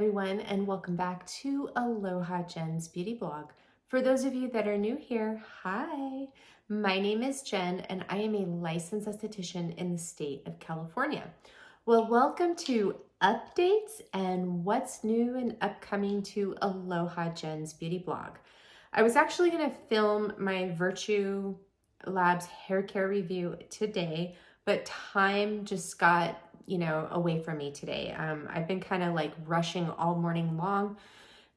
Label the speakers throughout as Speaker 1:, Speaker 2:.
Speaker 1: everyone, and welcome back to Aloha Jen's Beauty Blog. For those of you that are new here, hi! My name is Jen and I am a licensed esthetician in the state of California. Well, welcome to updates and what's new and upcoming to Aloha Jen's Beauty Blog. I was actually going to film my Virtue Labs hair care review today, but time just got away from me today. I've been kind of like rushing all morning long,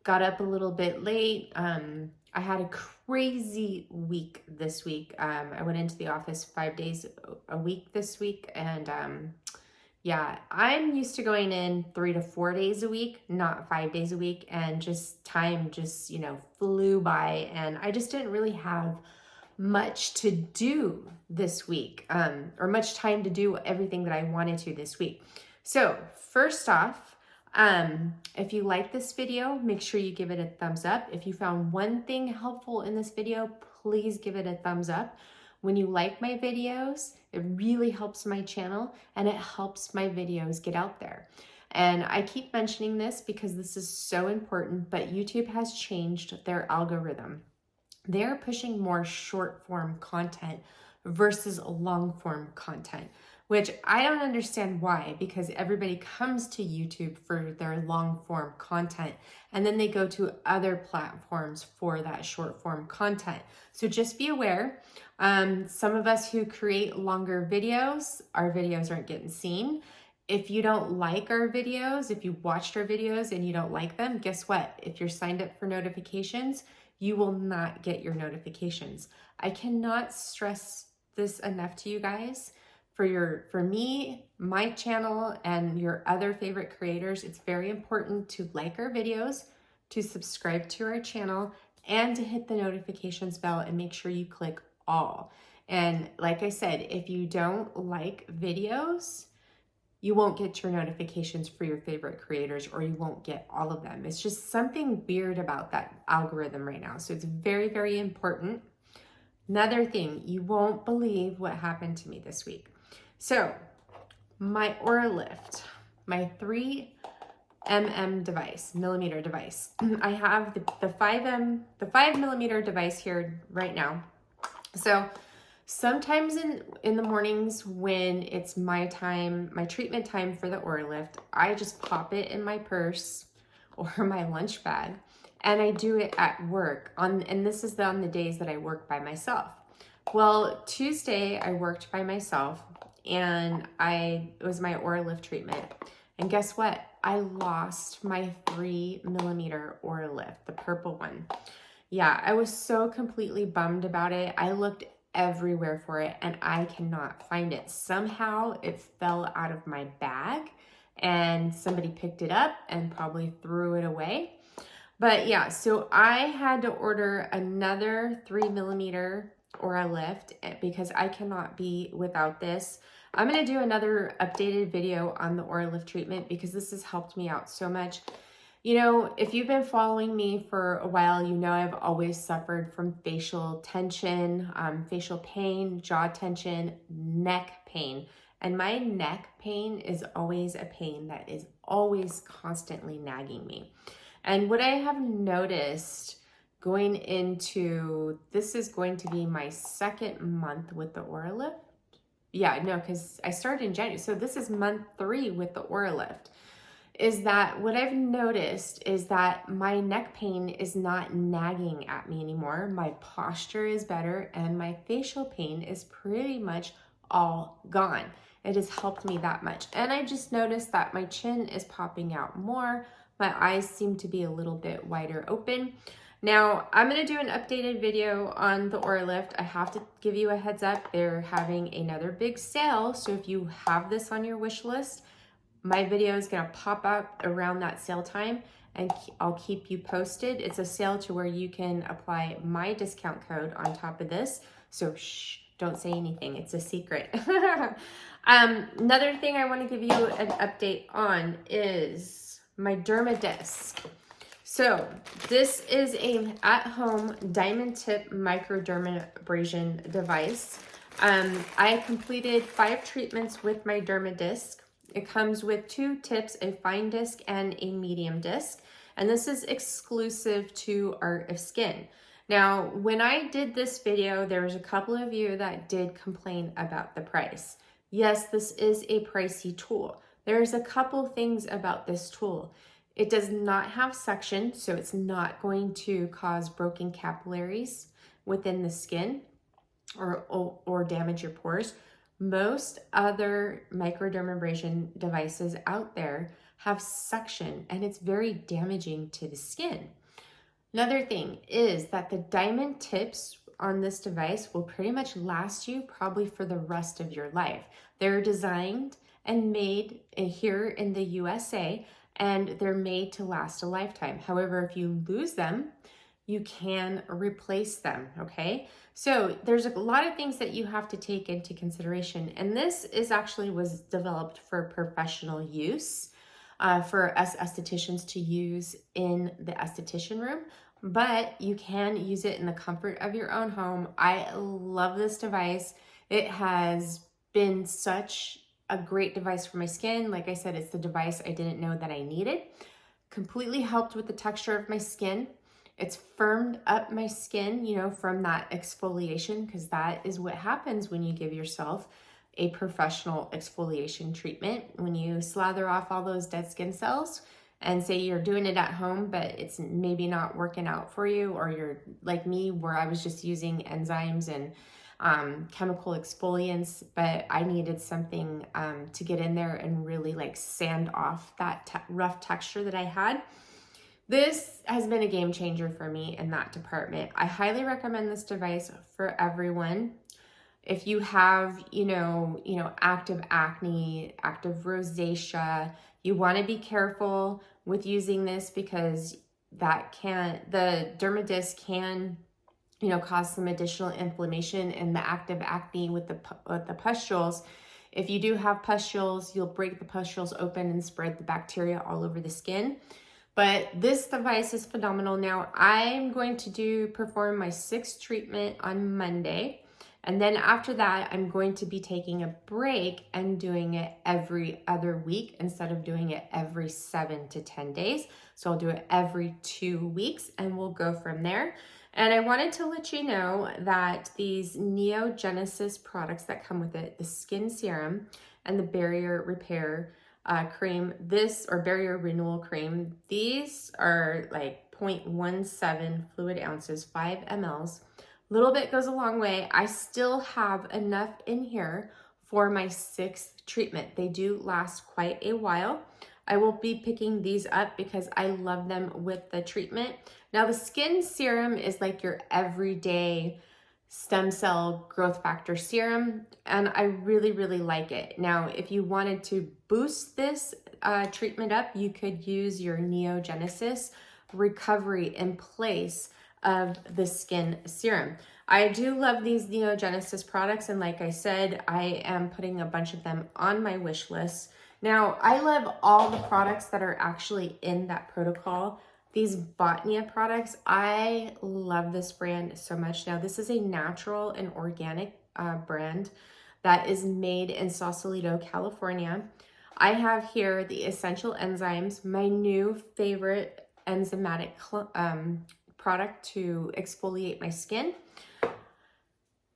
Speaker 1: got up a little bit late. I had a crazy week this week. I went into the office 5 days a week this week. And yeah, I'm used to going in 3 to 4 days a week, not 5 days a week. And just time just, flew by, and I just didn't really have much to do this week, or much time to do everything that I wanted to this week. So first off, if you like this video, make sure you give it a thumbs up. If you found one thing helpful in this video, please give it a thumbs up. When you like my videos, it really helps my channel and it helps my videos get out there. And I keep mentioning this because this is so important, but YouTube has changed their algorithm. They're pushing more short form content versus long form content, which I don't understand why, because everybody comes to YouTube for their long form content and then they go to other platforms for that short form content. So just be aware, some of us who create longer videos, our videos aren't getting seen. If you don't like our videos, if you watched our videos and you don't like them, guess what? If you're signed up for notifications, you will not get your notifications. I cannot stress this enough to you guys. For me, my channel, and your other favorite creators, it's very important to like our videos, to subscribe to our channel, and to hit the notifications bell and make sure you click all. And like I said, if you don't like videos, you won't get your notifications for your favorite creators, or you won't get all of them. It's just something weird about that algorithm right now. So it's very, very important. Another thing, you won't believe what happened to me this week. So my Myolift, my 3mm device, millimeter device. I have the 5 millimeter device here right now. So sometimes in the mornings when it's my treatment time for the Myolift, I just pop it in my purse or my lunch bag, and I do it at work and this is on the days that I work by myself. Well, Tuesday I worked by myself and it was my Myolift treatment. And guess what? I lost my 3mm Myolift, the purple one. Yeah, I was so completely bummed about it. I looked everywhere for it and I cannot find it. Somehow it fell out of my bag and somebody picked it up and probably threw it away. But yeah, so I had to order another 3mm Myolift because I cannot be without this. I'm going to do another updated video on the Myolift treatment because this has helped me out so much. If you've been following me for a while, I've always suffered from facial tension, facial pain, jaw tension, neck pain. And my neck pain is always a pain that is always constantly nagging me. And what I have noticed going into, this is going to be my second month with the Myolift. Yeah, no, because I started in January. So this is month 3 with the Myolift. Is that what I've noticed is that my neck pain is not nagging at me anymore. My posture is better and my facial pain is pretty much all gone. It has helped me that much. And I just noticed that my chin is popping out more. My eyes seem to be a little bit wider open. Now, I'm going to do an updated video on the Myolift. I have to give you a heads up. They're having another big sale. So if you have this on your wish list, my video is going to pop up around that sale time and I'll keep you posted. It's a sale to where you can apply my discount code on top of this. So shh, don't say anything. It's a secret. Another thing I want to give you an update on is my Derma Disc. So this is a at-home diamond tip microdermabrasion device. I completed 5 treatments with my Derma Disc. It comes with 2 tips, a fine disc and a medium disc. And this is exclusive to Art of Skin. Now, when I did this video, there was a couple of you that did complain about the price. Yes, this is a pricey tool. There's a couple things about this tool. It does not have suction, so it's not going to cause broken capillaries within the skin or damage your pores. Most other microdermabrasion devices out there have suction, and it's very damaging to the skin. Another thing is that the diamond tips on this device will pretty much last you probably for the rest of your life. They're designed and made here in the USA, and they're made to last a lifetime. However, if you lose them, you can replace them, okay? So there's a lot of things that you have to take into consideration, and this was developed for professional use, for us estheticians to use in the esthetician room, but you can use it in the comfort of your own home. I love this device. It has been such a great device for my skin. Like I said, it's the device I didn't know that I needed. Completely helped with the texture of my skin. It's firmed up my skin, you know, from that exfoliation, because that is what happens when you give yourself a professional exfoliation treatment. When you slather off all those dead skin cells and say you're doing it at home, but it's maybe not working out for you, or you're like me where I was just using enzymes and chemical exfoliants, but I needed something to get in there and really like sand off that rough texture that I had. This has been a game changer for me in that department. I highly recommend this device for everyone. If you have, you know, active acne, active rosacea, you want to be careful with using this, because the Dermadisc can, you know, cause some additional inflammation in the active acne with the pustules. If you do have pustules, you'll break the pustules open and spread the bacteria all over the skin. But this device is phenomenal. Now, I'm going to perform my 6th treatment on Monday. And then after that, I'm going to be taking a break and doing it every other week instead of doing it every 7 to 10 days. So I'll do it every 2 weeks, and we'll go from there. And I wanted to let you know that these NeoGenesis products that come with it, the skin serum and the barrier repair cream, barrier renewal cream, these are like 0.17 fluid ounces, 5 mLs. Little bit goes a long way. I still have enough in here for my 6th treatment. They do last quite a while. I will be picking these up because I love them with the treatment. Now, the skin serum is like your everyday stem cell growth factor serum, and I really, really like it. Now, if you wanted to boost this treatment up, you could use your NeoGenesis recovery in place of the skin serum. I do love these NeoGenesis products, and like I said, I am putting a bunch of them on my wish list. Now, I love all the products that are actually in that protocol. These Botnia products, I love this brand so much. Now, this is a natural and organic brand that is made in Sausalito, California. I have here the Essential Enzymes, my new favorite enzymatic product to exfoliate my skin.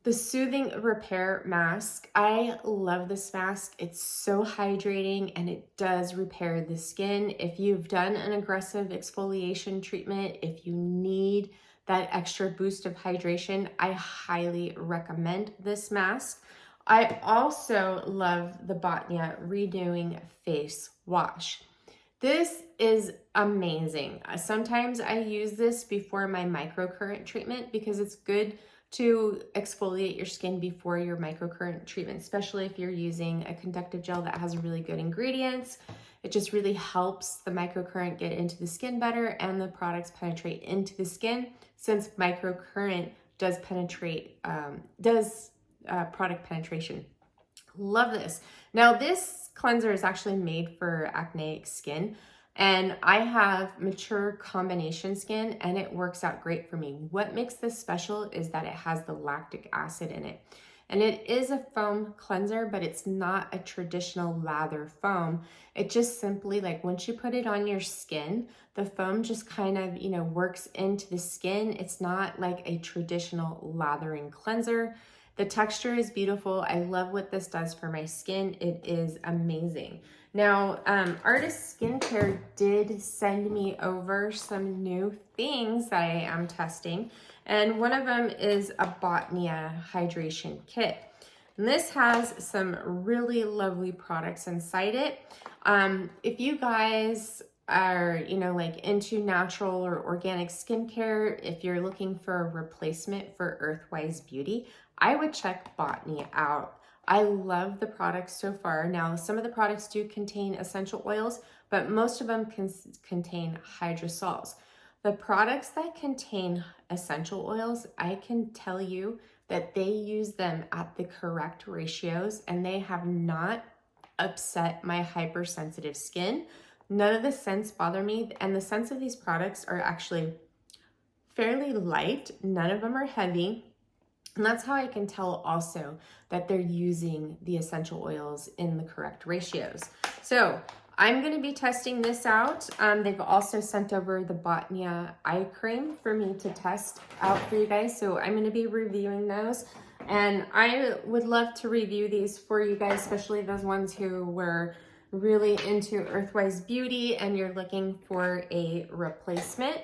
Speaker 1: The Soothing Repair Mask. I love this mask. It's so hydrating and it does repair the skin. If you've done an aggressive exfoliation treatment, if you need that extra boost of hydration, I highly recommend this mask. I also love the Botnia Renewing Face Wash. This is amazing. Sometimes I use this before my microcurrent treatment because it's good to exfoliate your skin before your microcurrent treatment, especially if you're using a conductive gel that has really good ingredients. It just really helps the microcurrent get into the skin better and the products penetrate into the skin, since microcurrent does penetrate, product penetration. Love this. Now, this cleanser is actually made for acneic skin, and I have mature combination skin and it works out great for me. What makes this special is that it has the lactic acid in it. And it is a foam cleanser, but it's not a traditional lather foam. It just simply, like, once you put it on your skin, the foam just kind of, you know, works into the skin. It's not like a traditional lathering cleanser. The texture is beautiful. I love what this does for my skin. It is amazing. Now, Artist Skincare did send me over some new things that I am testing. And one of them is a Botnia hydration kit. And this has some really lovely products inside it. If you guys are, you know, like into natural or organic skincare, if you're looking for a replacement for Earthwise Beauty, I would check Botnia out. I love the products so far. Now, some of the products do contain essential oils, but most of them contain hydrosols. The products that contain essential oils, I can tell you that they use them at the correct ratios and they have not upset my hypersensitive skin. None of the scents bother me, and the scents of these products are actually fairly light. None of them are heavy. And that's how I can tell also that they're using the essential oils in the correct ratios. So I'm going to be testing this out. They've also sent over the Botnia eye cream for me to test out for you guys. So I'm going to be reviewing those. And I would love to review these for you guys, especially those ones who were really into Earthwise Beauty and you're looking for a replacement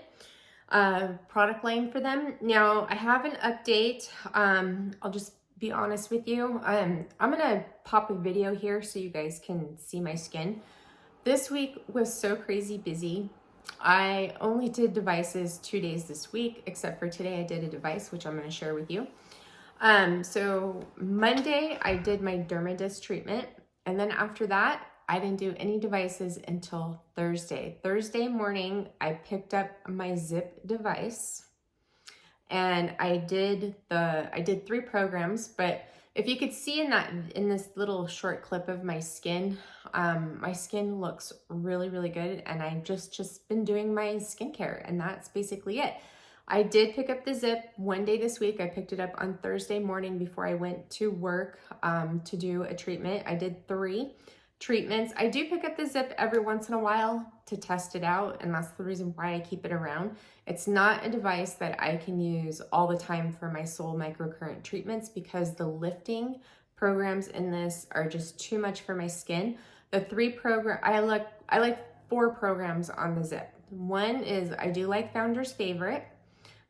Speaker 1: product line for them. Now, I have an update. I'll just be honest with you. I'm gonna pop a video here so you guys can see my skin. This week was so crazy busy. I only did devices 2 days this week, except for today I did a device, which I'm gonna share with you. So Monday I did my Derma Disc treatment, and then after that, I didn't do any devices until Thursday. Thursday morning, I picked up my Zip device and I did 3 programs, but if you could see in this little short clip of my skin looks really, really good. And I've just been doing my skincare, and that's basically it. I did pick up the Zip one day this week. I picked it up on Thursday morning before I went to work to do a treatment. I did 3 treatments. I do pick up the Zip every once in a while to test it out, and that's the reason why I keep it around. It's not a device that I can use all the time for my sole microcurrent treatments because the lifting programs in this are just too much for my skin. The 3 program, I like 4 programs on the Zip. One is, I do like Founder's Favorite.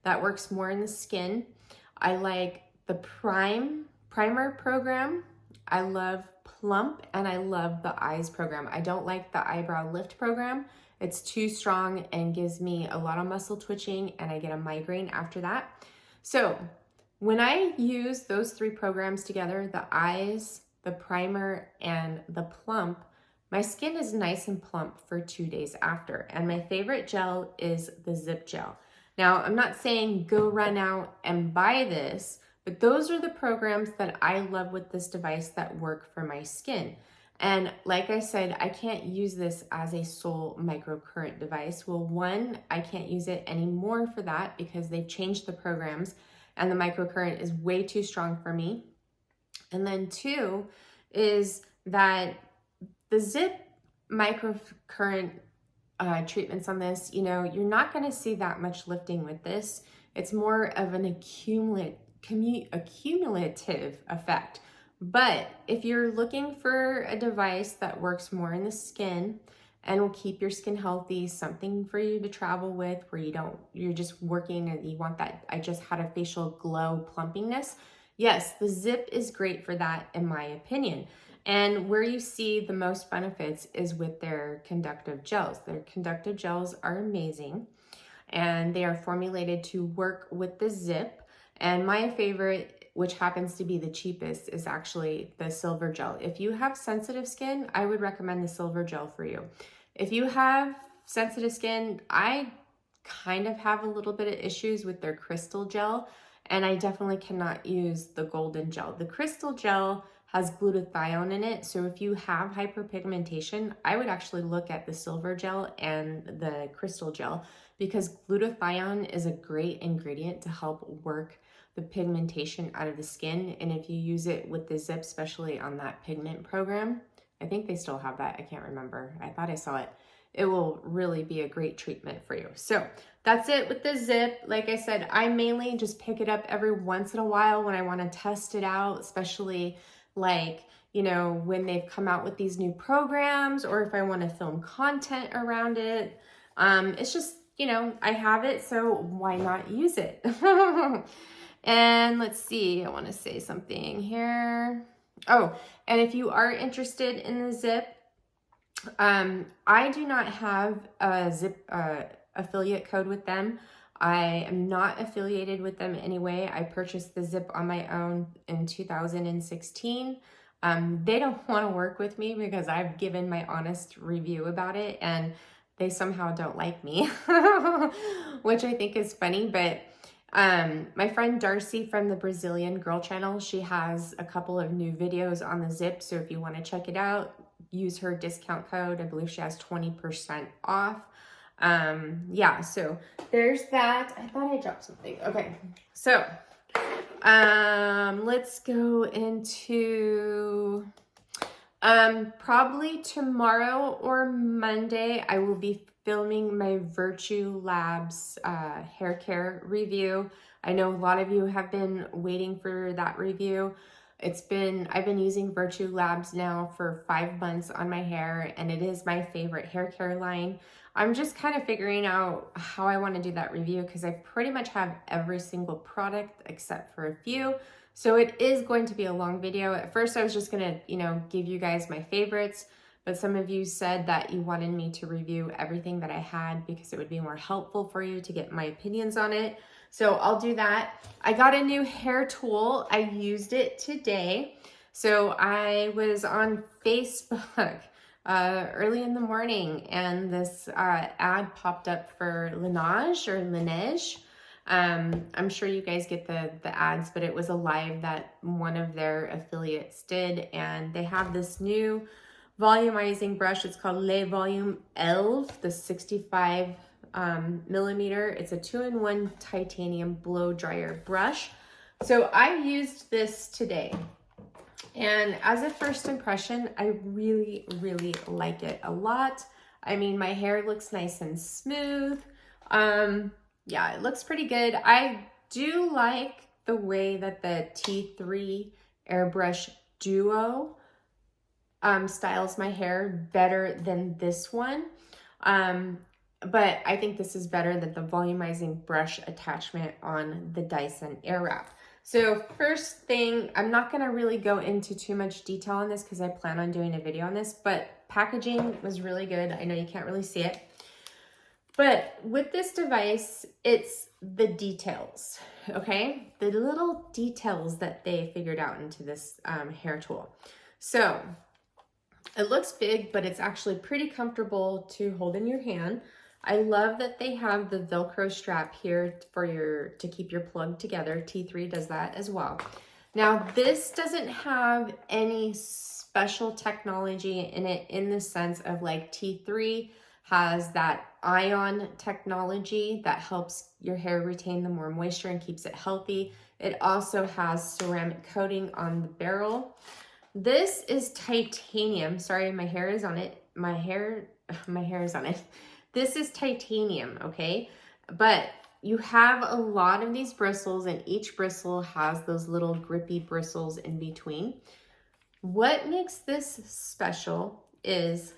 Speaker 1: That works more in the skin. I like the primer program. I love Plump, and I love the eyes program. I don't like the eyebrow lift program. It's too strong and gives me a lot of muscle twitching, and I get a migraine after that. So when I use those 3 programs together, the eyes, the primer, and the plump, my skin is nice and plump for 2 days after. And my favorite gel is the Zip gel. Now, I'm not saying go run out and buy this, but those are the programs that I love with this device that work for my skin. And like I said, I can't use this as a sole microcurrent device. Well, 1, I can't use it anymore for that because they've changed the programs and the microcurrent is way too strong for me. And then 2 is that the Zip microcurrent treatments on this, you know, you're not going to see that much lifting with this. It's more of an accumulative effect. But if you're looking for a device that works more in the skin and will keep your skin healthy, something for you to travel with where you're just working and you want that, I just had a facial glow plumpiness. Yes, the Zip is great for that in my opinion. And where you see the most benefits is with their conductive gels. Their conductive gels are amazing and they are formulated to work with the Zip. And my favorite, which happens to be the cheapest, is actually the silver gel. If you have sensitive skin, I would recommend the silver gel for you. If you have sensitive skin, I kind of have a little bit of issues with their crystal gel, and I definitely cannot use the golden gel. The crystal gel has glutathione in it, so if you have hyperpigmentation, I would actually look at the silver gel and the crystal gel because glutathione is a great ingredient to help work the pigmentation out of the skin. And if you use it with the zip, especially on that pigment program, I think they still have that. I can't remember. I thought I saw it. It will really be a great treatment for you. So that's it with the zip. Like I said, I mainly just pick it up every once in a while when I want to test it out, especially like, you know, when they've come out with these new programs, or if I want to film content around it. It's just, you know, I have it, so why not use it? And let's see, I want to say something here. Oh, and if you are interested in the zip, I do not have a zip affiliate code with them. I am not affiliated with them anyway. I purchased the zip on my own in 2016. They don't want to work with me because I've given my honest review about it, and they somehow don't like me, which I think is funny. But my friend Darcy from the Brazilian Girl channel, she has a couple of new videos on the zip. So if you want to check it out, use her discount code. I believe she has 20% off. Yeah, so there's that. I thought I dropped something. Okay, so let's go into probably tomorrow or Monday I will be filming my Virtue Labs hair care review. I know a lot of you have been waiting for that review. I've been using Virtue Labs now for 5 months on my hair, and it is my favorite hair care line. I'm just kind of figuring out how I want to do that review because I pretty much have every single product except for a few. So it is going to be a long video. At first I was just going to, you know, give you guys my favorites, but some of you said that you wanted me to review everything that I had because it would be more helpful for you to get my opinions on it. So I'll do that. I got a new hair tool. I used it today. So I was on Facebook early in the morning, and this ad popped up for Laneige or Laneige. I'm sure you guys get the ads, but it was a live that one of their affiliates did, and they have this new volumizing brush. It's called Le Volume Elf, the 65 millimeter. It's a 2-in-1 titanium blow dryer brush. So I used this today, and as a first impression, I really, really like it a lot. I mean, my hair looks nice and smooth. Yeah, it looks pretty good. I do like the way that the T3 Airbrush Duo styles my hair better than this one. But I think this is better than the volumizing brush attachment on the Dyson Airwrap. So first thing, I'm not going to really go into too much detail on this because I plan on doing a video on this, but packaging was really good. I know you can't really see it. But with this device, it's the details, okay? The little details that they figured out into this hair tool. So it looks big, but it's actually pretty comfortable to hold in your hand. I love that they have the Velcro strap here to keep your plug together. T3 does that as well. Now, this doesn't have any special technology in it in the sense of like T3 has that ion technology that helps your hair retain the more moisture and keeps it healthy. It also has ceramic coating on the barrel. This is titanium. Sorry, my hair is on it. My hair is on it. This is titanium, okay? But you have a lot of these bristles, and each bristle has those little grippy bristles in between. What makes this special is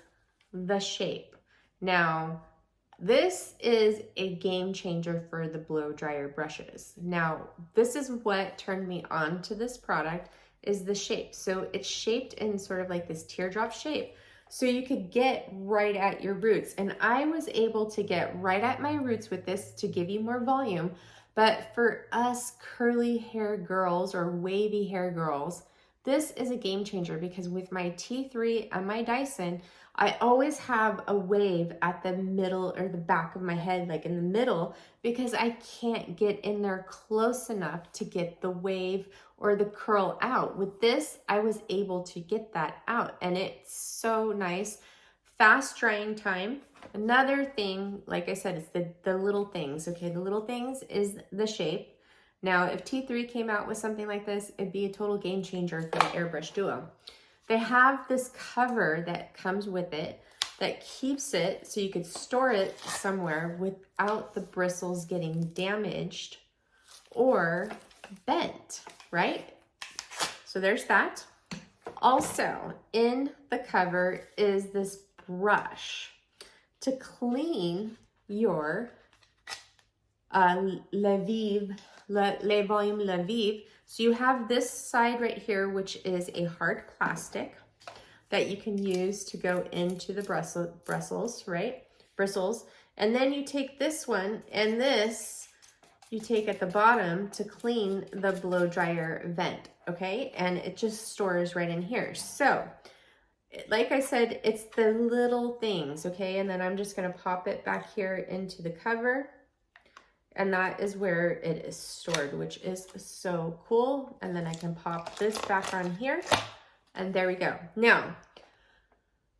Speaker 1: the shape. Now, this is a game changer for the blow dryer brushes. Now, this is what turned me on to this product, is the shape. So it's shaped in sort of like this teardrop shape. So you could get right at your roots. And I was able to get right at my roots with this to give you more volume. But for us curly hair girls or wavy hair girls, this is a game changer because with my T3 and my Dyson, I always have a wave at the middle or the back of my head, like in the middle, because I can't get in there close enough to get the wave or the curl out. With this, I was able to get that out, and it's so nice. fast drying time. Another thing, like I said, it's the little things, okay? The little things is the shape. Now, if T3 came out with something like this, it'd be a total game changer for the Airbrush Duo. They have this cover that comes with it that keeps it so you could store it somewhere without the bristles getting damaged or bent, right? So there's that. Also, in the cover is this brush to clean your Le Volume Le Vive. So you have this side right here, which is a hard plastic that you can use to go into the bristles, right? Bristles. And then you take this one and this you take at the bottom to clean the blow dryer vent, okay? And it just stores right in here. So, like I said, it's the little things, okay? And then I'm just gonna pop it back here into the cover. And that is where it is stored, which is so cool. And then I can pop this back on here. And there we go. Now,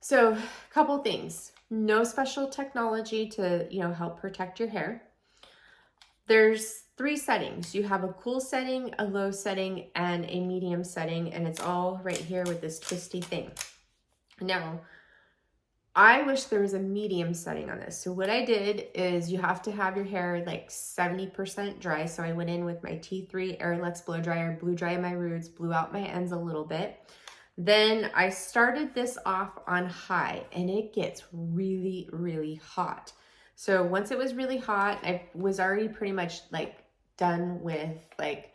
Speaker 1: so a couple things. No special technology to, help protect your hair. There's 3 settings. You have a cool setting, a low setting, and a medium setting, and it's all right here with this twisty thing. Now, I wish there was a medium setting on this. So what I did is you have to have your hair like 70% dry. So I went in with my T3 AirLux blow dryer, blew dry my roots, blew out my ends a little bit. Then I started this off on high and it gets really, really hot. So once it was really hot, I was already pretty much like done with like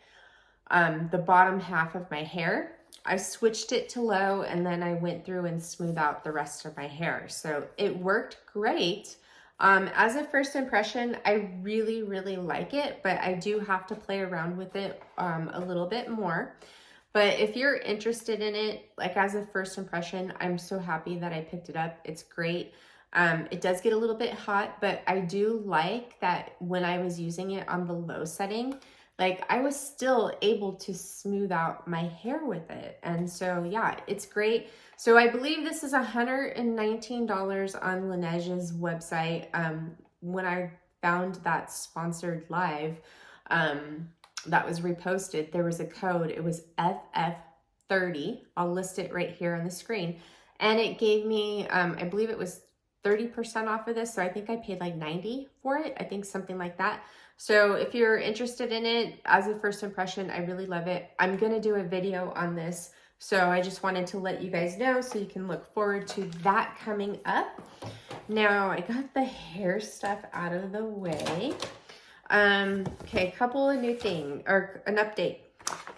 Speaker 1: the bottom half of my hair. I switched it to low and then I went through and smoothed out the rest of my hair. So it worked great. As a first impression, I really, really like it, but I do have to play around with it a little bit more. But if you're interested in it, like as a first impression, I'm so happy that I picked it up. It's great. It does get a little bit hot, but I do like that when I was using it on the low setting, like I was still able to smooth out my hair with it. And so, yeah, it's great. So I believe this is $119 on Laneige's website. When I found that sponsored live that was reposted, there was a code. It was FF30. I'll list it right here on the screen. And it gave me, I believe it was 30% off of this. So I think I paid like $90 for it. I think something like that. So if you're interested in it, as a first impression, I really love it. I'm going to do a video on this. So I just wanted to let you guys know so you can look forward to that coming up. Now I got the hair stuff out of the way. Okay, a couple of new things, or an update.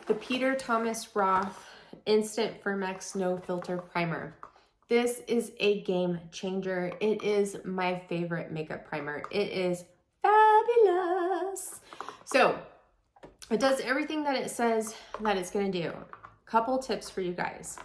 Speaker 1: The Thomas Roth Instant Firmx No Filter Primer. This is a game changer. It is my favorite makeup primer. It is fabulous. So it does everything that it says that it's going to do. Couple tips for you guys.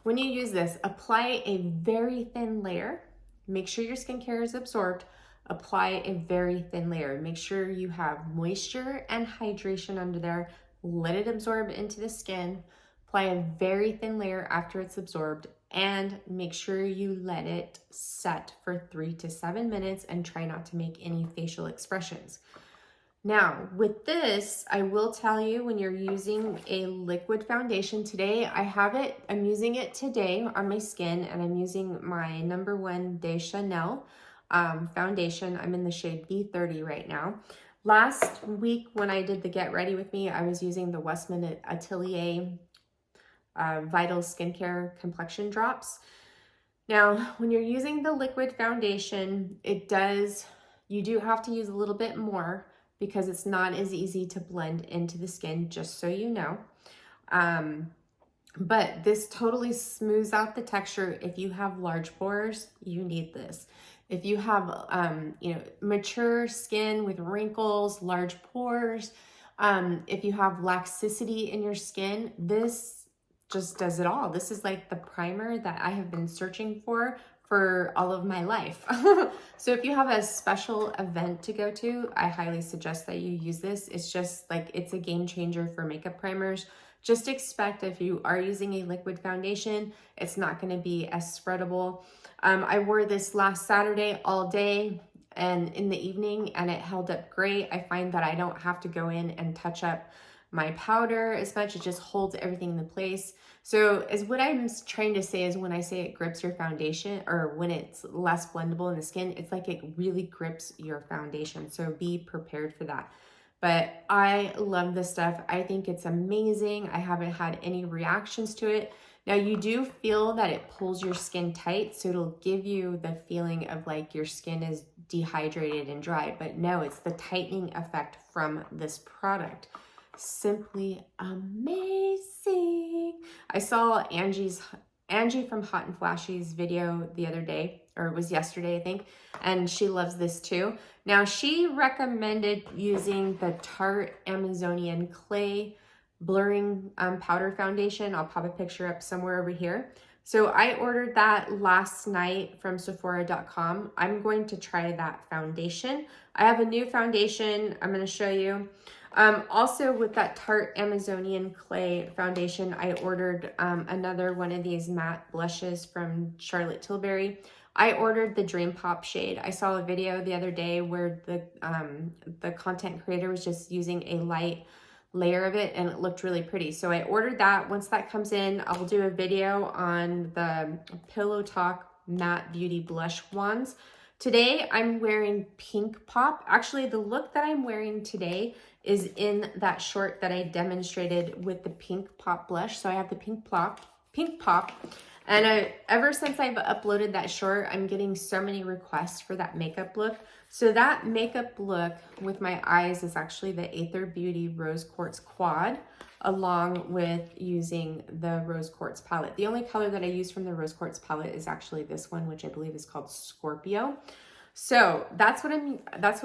Speaker 1: When you use this, apply a very thin layer. Make sure your skincare is absorbed. Apply a very thin layer. Make sure you have moisture and hydration under there. Let it absorb into the skin. Apply a very thin layer after it's absorbed, and make sure you let it set for 3 to 7 minutes and try not to make any facial expressions. Now, with this, I will tell you, when you're using a liquid foundation today, I'm using it today on my skin, and I'm using my #1 de Chanel foundation. I'm in the shade B30 right now. Last week when I did the Get Ready With Me, I was using the Westman Atelier Vital Skincare Complexion Drops. Now, when you're using the liquid foundation, you do have to use a little bit more because it's not as easy to blend into the skin, just so you know. But this totally smooths out the texture. If you have large pores, you need this. If you have, mature skin with wrinkles, large pores, if you have laxicity in your skin, this just does it all. This is like the primer that I have been searching for all of my life. So if you have a special event to go to, I highly suggest that you use this. It's just like, it's a game changer for makeup primers. Just expect if you are using a liquid foundation, it's not going to be as spreadable. I wore this last Saturday all day and in the evening, and it held up great. I find that I don't have to go in and touch up my powder as much. It just holds everything in place. So is what I'm trying to say is when I say it grips your foundation, or when it's less blendable in the skin, it's like it really grips your foundation. So be prepared for that. But I love this stuff. I think it's amazing. I haven't had any reactions to it. Now you do feel that it pulls your skin tight, so it'll give you the feeling of like your skin is dehydrated and dry, but no, it's the tightening effect from this product. Simply amazing. I saw Angie from Hot and Flashy's video the other day, or it was yesterday, I think, and she loves this too. Now she recommended using the Tarte Amazonian Clay blurring powder foundation. I'll pop a picture up somewhere over here. So I ordered that last night from Sephora.com. I'm going to try that foundation. I have a new foundation I'm going to show you. Also with that Tarte Amazonian Clay foundation, I ordered another one of these matte blushes from Charlotte Tilbury. I ordered the Dream Pop shade. I saw a video the other day where the content creator was just using a light layer of it and it looked really pretty. So I ordered that. Once that comes in, I'll do a video on the Pillow Talk Matte Beauty Blush wands. Today I'm wearing Pink Pop. Actually, the look that I'm wearing today is in that short that I demonstrated with the Pink Pop blush. So I have the Pink Pop. And ever since I've uploaded that short, I'm getting so many requests for that makeup look. So that makeup look with my eyes is actually the Athr Beauty Rose Quartz Quad, along with using the Rose Quartz palette. The only color that I use from the Rose Quartz palette is actually this one, which I believe is called Scorpio. So that's what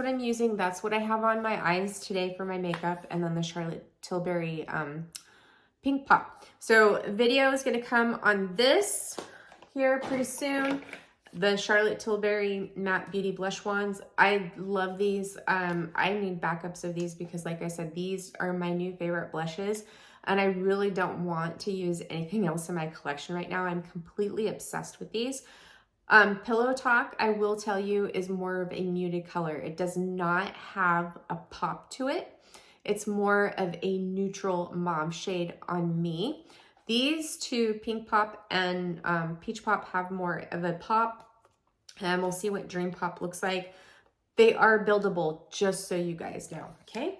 Speaker 1: I'm using. That's what I have on my eyes today for my makeup, and then the Charlotte Tilbury Pink Pop. So video is going to come on this here pretty soon. The Charlotte Tilbury Matte Beauty Blush Wands. I love these. I need backups of these because, like I said, these are my new favorite blushes, and I really don't want to use anything else in my collection right now. I'm completely obsessed with these. Pillow Talk, I will tell you, is more of a muted color. It does not have a pop to it. It's more of a neutral mauve shade on me. These two, Pink Pop and Peach Pop, have more of a pop, and we'll see what Dream Pop looks like. They are buildable, just so you guys know, okay?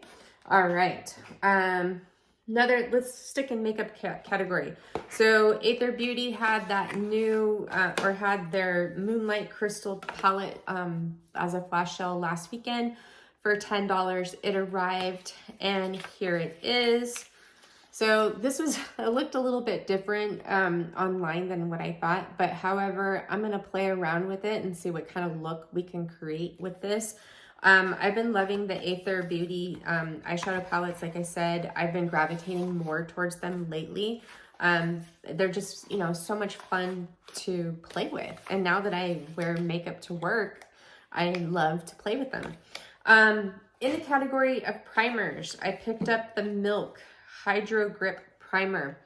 Speaker 1: All right. Let's stick in makeup category. So Athr Beauty had that new, or had their Moonlight Crystal palette as a flash sale last weekend for $10. It arrived, and here it is. So this it looked a little bit different online than what I thought, but however, I'm gonna play around with it and see what kind of look we can create with this. I've been loving the Athr Beauty eyeshadow palettes. Like I said, I've been gravitating more towards them lately. They're just, you know, so much fun to play with. And now that I wear makeup to work, I love to play with them. In the category of primers, I picked up the Milk Hydro Grip Primer.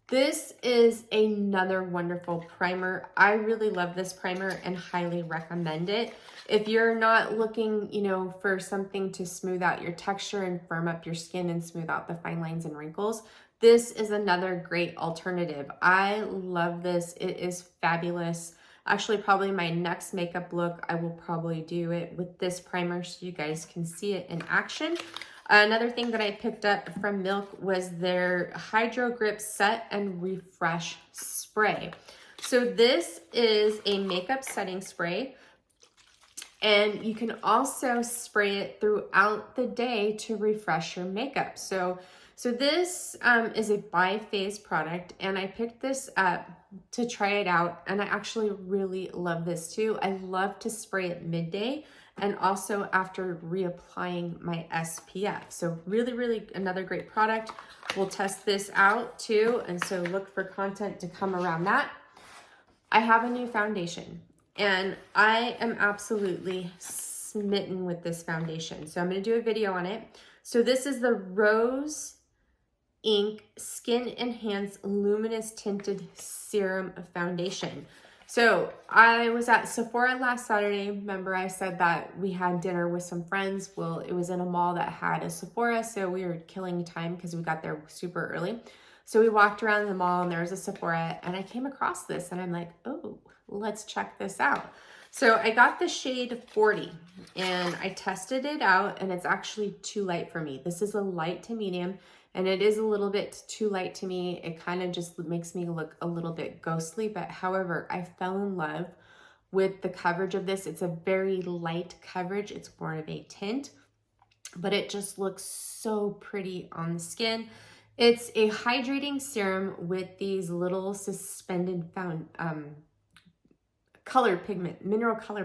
Speaker 1: This is another wonderful primer. I really love this primer and highly recommend it. If you're not looking, you know, for something to smooth out your texture and firm up your skin and smooth out the fine lines and wrinkles, this is another great alternative. I love this. It is fabulous. Actually, probably my next makeup look, I will probably do it with this primer so you guys can see it in action. Another thing that I picked up from Milk was their Hydro Grip Set and Refresh Spray. So this is a makeup setting spray, and you can also spray it throughout the day to refresh your makeup. So this is a bi-phase product, and I picked this up to try it out, and I actually really love this too. I love to spray it midday and also after reapplying my SPF. So really another great product. We'll test this out too, and so look for content to come around that. I have a new foundation, and I am absolutely smitten with this foundation. So I'm gonna do a video on it. So this is the Rose Ink Skin Enhanced Luminous Tinted Serum Foundation. So I was at Sephora last Saturday. Remember I said that we had dinner with some friends. Well, it was in a mall that had a Sephora, so we were killing time because we got there super early. So we walked around the mall and there was a Sephora and I came across this and I'm like, oh, let's check this out. So I got the shade 40 and I tested it out and it's actually too light for me. This is a light to medium and it is a little bit too light to me. It kind of just makes me look a little bit ghostly, but however, I fell in love with the coverage of this. It's a very light coverage. It's more of a tint, but it just looks so pretty on the skin. It's a hydrating serum with these little suspended mineral color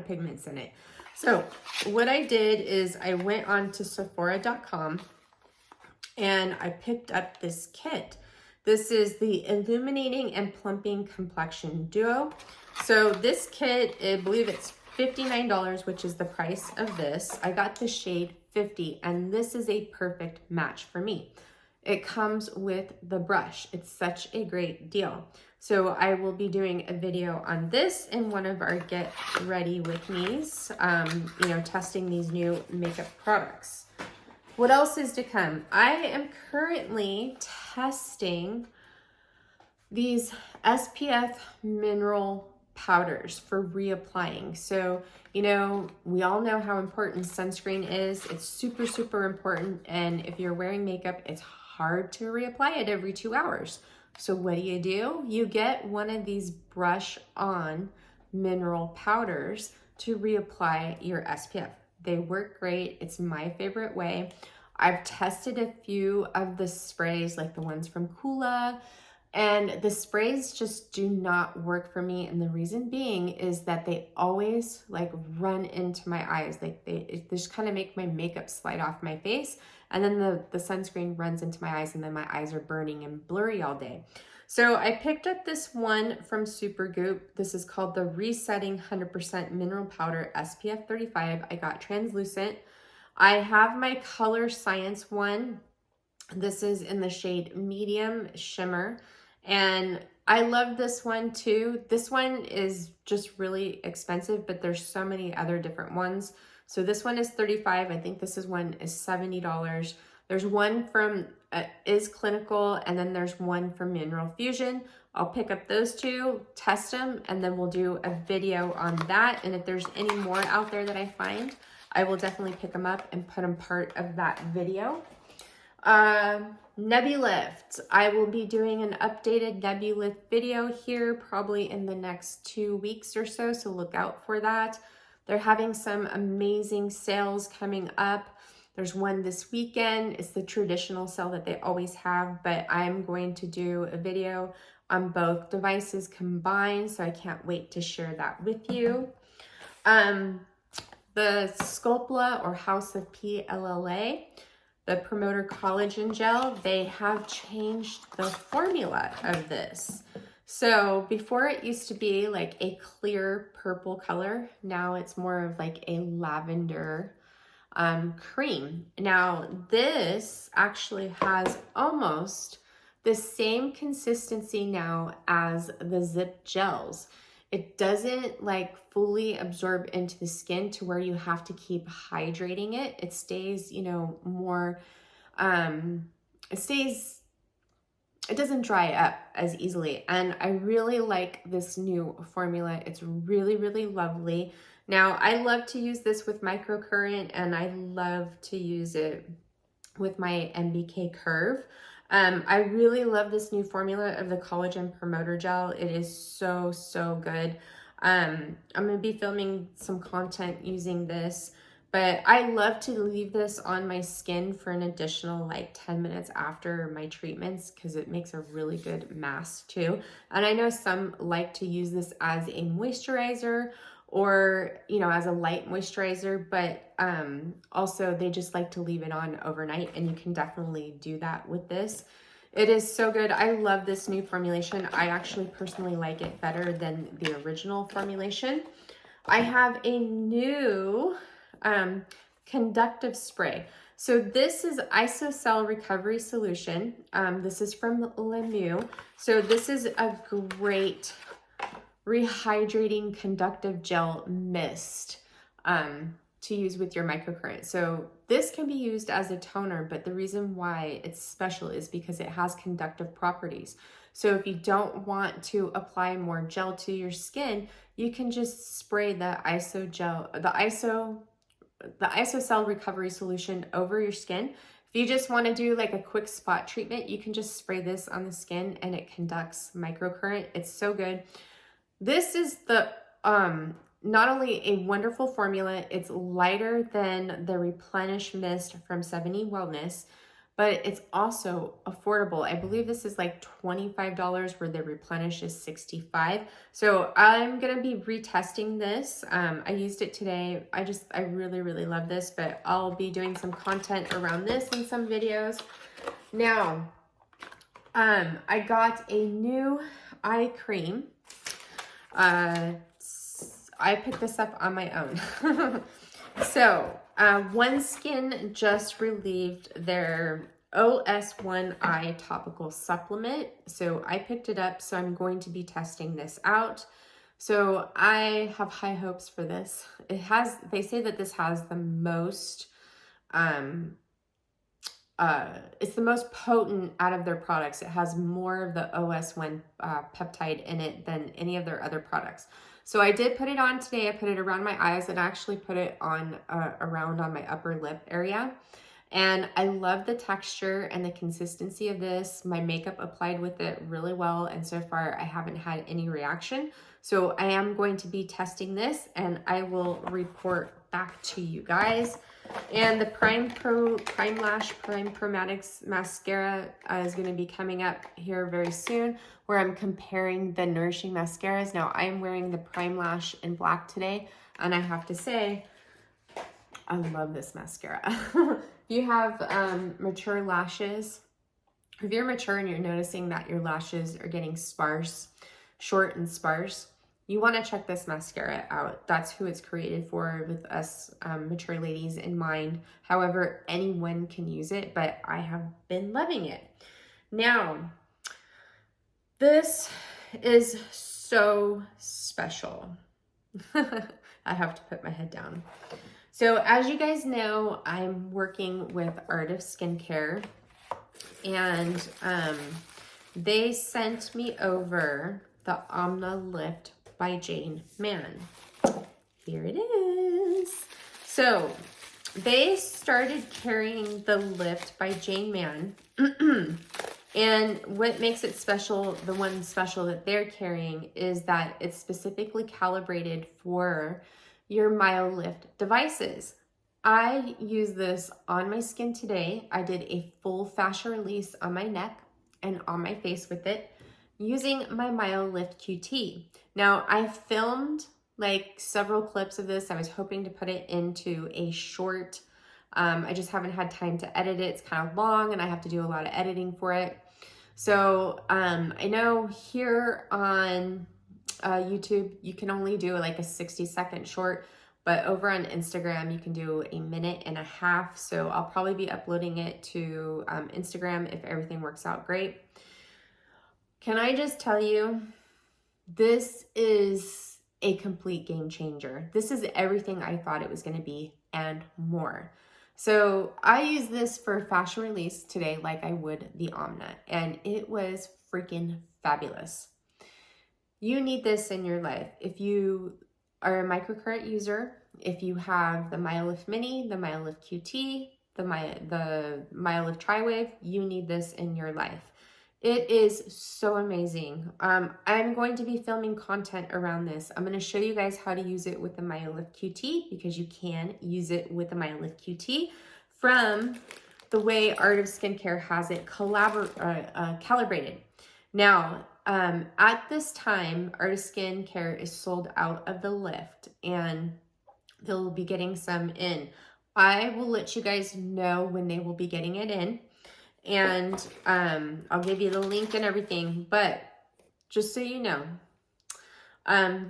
Speaker 1: pigments in it. So what I did is I went on to Sephora.com and I picked up this kit. This is the Illuminating and Plumping Complexion Duo. So this kit, I believe it's $59, which is the price of this. I got the shade 50 and this is a perfect match for me. It comes with the brush. It's such a great deal. So I will be doing a video on this in one of our Get Ready With Me's, you know, testing these new makeup products. What else is to come? I am currently testing these SPF mineral powders for reapplying. So, you know, we all know how important sunscreen is. It's super, super important. And if you're wearing makeup, it's hard to reapply it every 2 hours. So what do? You get one of these brush on mineral powders to reapply your SPF. They work great. It's my favorite way. I've tested a few of the sprays, like the ones from Qure, and the sprays just do not work for me. And the reason being is that they always like run into my eyes. Like they just kind of make my makeup slide off my face. And then the sunscreen runs into my eyes and then my eyes are burning and blurry all day. So I picked up this one from Supergoop. This is called the Resetting 100% Mineral Powder SPF 35. I got translucent. I have my Color Science one. This is in the shade Medium Shimmer. And I love this one too. This one is just really expensive, but there's so many other different ones. So this one is $35. I think this one is $70. There's one from Is Clinical, and then there's one from Mineral Fusion. I'll pick up those two, test them, and then we'll do a video on that. And if there's any more out there that I find, I will definitely pick them up and put them part of that video. Nebulift. I will be doing an updated Nebulift video here probably in the next 2 weeks or so, so look out for that. They're having some amazing sales coming up. There's one this weekend. It's the traditional sale that they always have, but I'm going to do a video on both devices combined, so I can't wait to share that with you. The Sculplla or House of PLLA, the Promoter Collagen Gel, they have changed the formula of this. So before it used to be like a clear purple color. Now it's more of like a lavender cream. Now this actually has almost the same consistency now as the Zip gels. It doesn't like fully absorb into the skin to where you have to keep hydrating it. It stays, you know, more, it doesn't dry up as easily. And I really like this new formula. It's really, really lovely. Now, I love to use this with Microcurrent and I love to use it with my MBK Curve. I really love this new formula of the Collagen Promoter Gel. It is so, so good. I'm going to be filming some content using this, but I love to leave this on my skin for an additional like 10 minutes after my treatments because it makes a really good mask too. And I know some like to use this as a moisturizer or, you know, as a light moisturizer, but also they just like to leave it on overnight, and you can definitely do that with this. It is so good. I love this new formulation. I actually personally like it better than the original formulation. I have a new conductive spray. So this is Isocell Recovery Solution. This is from Lemieux. So this is a great rehydrating conductive gel mist to use with your microcurrent. So this can be used as a toner, but the reason why it's special is because it has conductive properties. So if you don't want to apply more gel to your skin, you can just spray the isocell recovery solution over your skin. If you just want to do like a quick spot treatment, you can just spray this on the skin and it conducts microcurrent. It's so good. This is the not only a wonderful formula, it's lighter than the Replenish Mist from 70 Wellness, but it's also affordable. I believe this is like $25 where the Replenish is $65. So I'm going to be retesting this. I used it today. I really, really love this, but I'll be doing some content around this in some videos. Now, I got a new eye cream. I picked this up on my own. So, One Skin just relieved their OS1 Eye Topical Supplement. So I picked it up, so I'm going to be testing this out. So I have high hopes for this. They say that this has the most, it's the most potent out of their products. It has more of the OS1 peptide in it than any of their other products. So I did put it on today. I put it around my eyes and actually put it on around on my upper lip area. And I love the texture and the consistency of this. My makeup applied with it really well. And so far I haven't had any reaction. So I am going to be testing this and I will report back to you guys. And the Prime Lash Prime Chromatics Mascara is going to be coming up here very soon, where I'm comparing the nourishing mascaras. Now, I'm wearing the Prime Lash in black today, and I have to say, I love this mascara. If you have mature lashes, if you're mature and you're noticing that your lashes are getting sparse, short and sparse, you want to check this mascara out. That's who it's created for, with us mature ladies in mind. However, anyone can use it, but I have been loving it. Now, this is so special. I have to put my head down. So as you guys know, I'm working with Art of Skincare, and they sent me over the Myolift by Mann. Here it is. So they started carrying the lift by Mann. And what makes it special, the one special that they're carrying, is that it's specifically calibrated for your Myolift devices. I use this on my skin today. I did a full fascia release on my neck and on my face with it using my Myolift QT. Now, I filmed like several clips of this. I was hoping to put it into a short. I just haven't had time to edit it. It's kind of long and I have to do a lot of editing for it. So I know here on YouTube, you can only do like a 60-second short, but over on Instagram, you can do a 1.5 minutes. So I'll probably be uploading it to Instagram if everything works out great. Can I just tell you, this is a complete game changer. This is everything I thought it was going to be and more. So I use this for fascia release today like I would the Anma, and it was freaking fabulous. You need this in your life. If you are a microcurrent user, if you have the Myolift Mini, the Myolift QT, the Myolift TriWave, you need this in your life. It is so amazing. I'm going to be filming content around this. I'm going to show you guys how to use it with the Myolift QT, because you can use it with the Myolift QT from the way Art of Skincare has it calibrated. Now, at this time, Art of Skincare is sold out of the lift, and they'll be getting some in. I will let you guys know when they will be getting it in. And I'll give you the link and everything, but just so you know,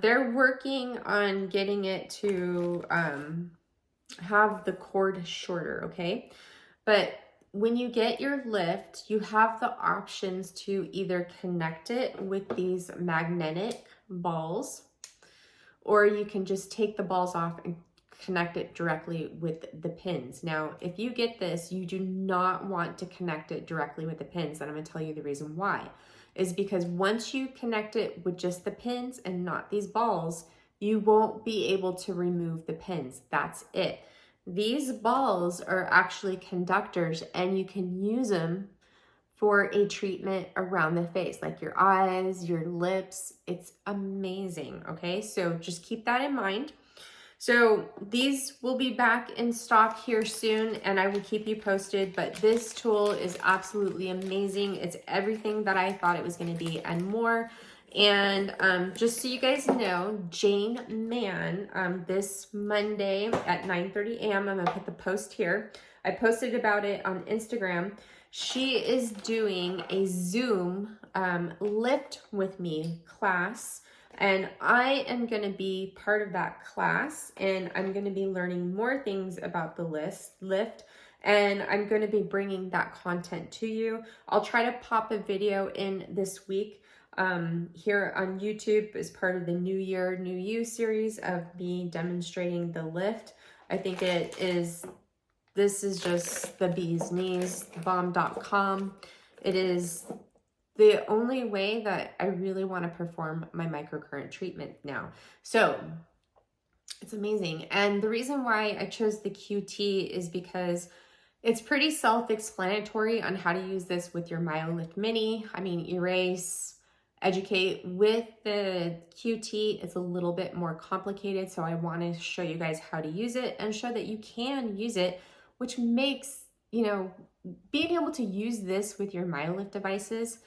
Speaker 1: they're working on getting it to have the cord shorter, okay? But when you get your lift, you have the options to either connect it with these magnetic balls, or you can just take the balls off and connect it directly with the pins. Now, if you get this, you do not want to connect it directly with the pins, and I'm going to tell you the reason why. Is because once you connect it with just the pins and not these balls, you won't be able to remove the pins. That's it. These balls are actually conductors, and you can use them for a treatment around the face, like your eyes, your lips. It's amazing, okay? So just keep that in mind. So these will be back in stock here soon, and I will keep you posted, but this tool is absolutely amazing. It's everything that I thought it was gonna be and more. And just so you guys know, Jane Mann, this Monday at 9:30 a.m., I'm gonna put the post here. I posted about it on Instagram. She is doing a Zoom lift with me class, and I am going to be part of that class, and I'm going to be learning more things about the lift, and I'm going to be bringing that content to you. I'll try to pop a video in this week here on YouTube as part of the New Year, New You series of me demonstrating the lift. I think this is just the bee's knees, bomb.com. It is the only way that I really want to perform my microcurrent treatment now. So it's amazing. And the reason why I chose the QT is because it's pretty self-explanatory on how to use this with your Myolift Mini. I mean, erase, educate. With the QT, it's a little bit more complicated. So I want to show you guys how to use it and show that you can use it, which makes, you know, being able to use this with your Myolift devices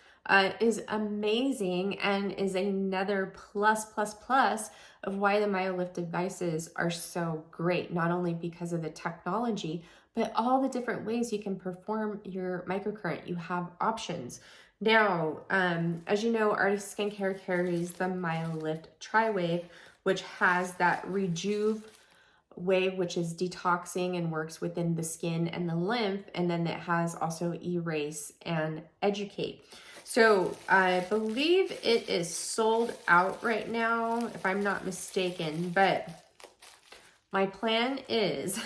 Speaker 1: is amazing, and is another plus of why the Myolift devices are so great, not only because of the technology, but all the different ways you can perform your microcurrent. You have options. Now, as you know, Artist Skincare carries the Myolift TriWave, which has that Rejuvalight wave, which is detoxing and works within the skin and the lymph, and then it has also erase and educate. So I believe it is sold out right now, if I'm not mistaken, but my plan is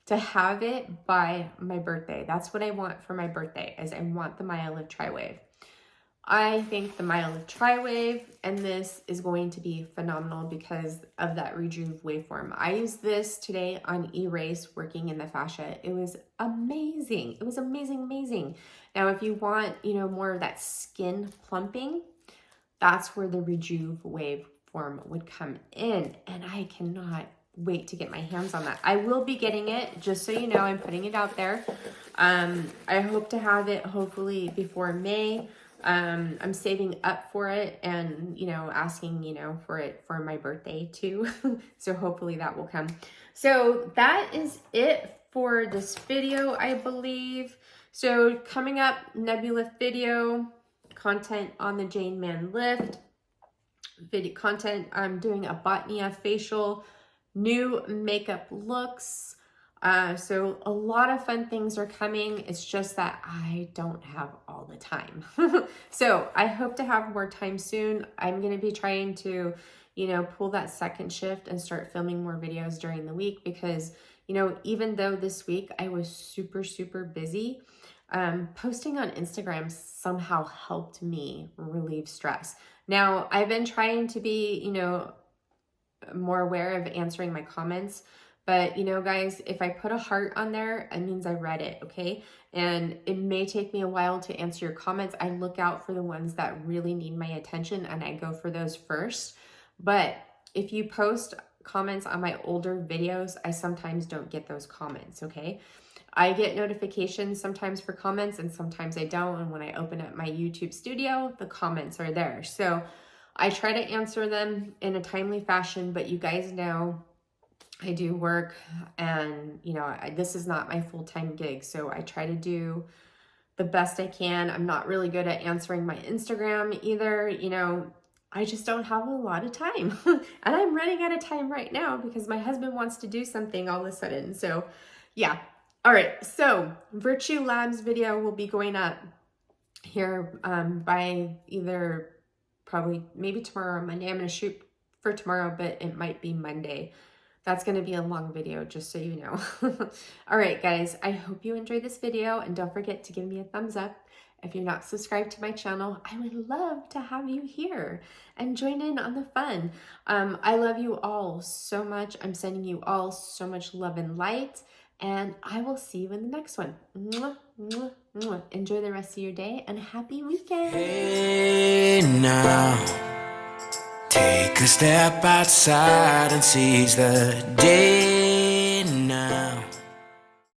Speaker 1: to have it by my birthday. That's what I want for my birthday, is I want the Myolift TriWave. I think the Myolift TriWave and this is going to be phenomenal because of that Rejuve waveform. I used this today on erase, working in the fascia. It was amazing. It was amazing. Now, if you want, you know, more of that skin plumping, that's where the Rejuve waveform would come in. And I cannot wait to get my hands on that. I will be getting it, just so you know. I'm putting it out there. I hope to have it hopefully before May. I'm saving up for it, and, you know, asking, you know, for it for my birthday too. So hopefully that will come. So that is it for this video, I believe. So coming up, Nebula video, content on the Jane Mann lift, video content. I'm doing a Botnia facial, new makeup looks. So a lot of fun things are coming. It's just that I don't have all the time. So I hope to have more time soon. I'm going to be trying to, you know, pull that second shift and start filming more videos during the week, because, you know, even though this week I was super busy, posting on Instagram somehow helped me relieve stress. Now, I've been trying to be, you know, more aware of answering my comments. But, you know, guys, if I put a heart on there, it means I read it, okay? And it may take me a while to answer your comments. I look out for the ones that really need my attention, and I go for those first. But if you post comments on my older videos, I sometimes don't get those comments, okay? I get notifications sometimes for comments, and sometimes I don't. And when I open up my YouTube studio, the comments are there. So I try to answer them in a timely fashion, but you guys know I do work, and, you know, this is not my full-time gig, so I try to do the best I can. I'm not really good at answering my Instagram either. You know, I just don't have a lot of time. And I'm running out of time right now because my husband wants to do something all of a sudden. So yeah, All right, so Virtue Labs video will be going up here by either probably maybe tomorrow or Monday. I'm going to shoot for tomorrow, but it might be Monday. That's going to be a long video, just so you know. All right, guys, I hope you enjoyed this video, and don't forget to give me a thumbs up. If you're not subscribed to my channel, I would love to have you here and join in on the fun. I love you all so much. I'm sending you all so much love and light, and I will see you in the next one. Mwah, mwah, mwah. Enjoy the rest of your day, and happy weekend.
Speaker 2: Hey now, take a step outside and seize the day now.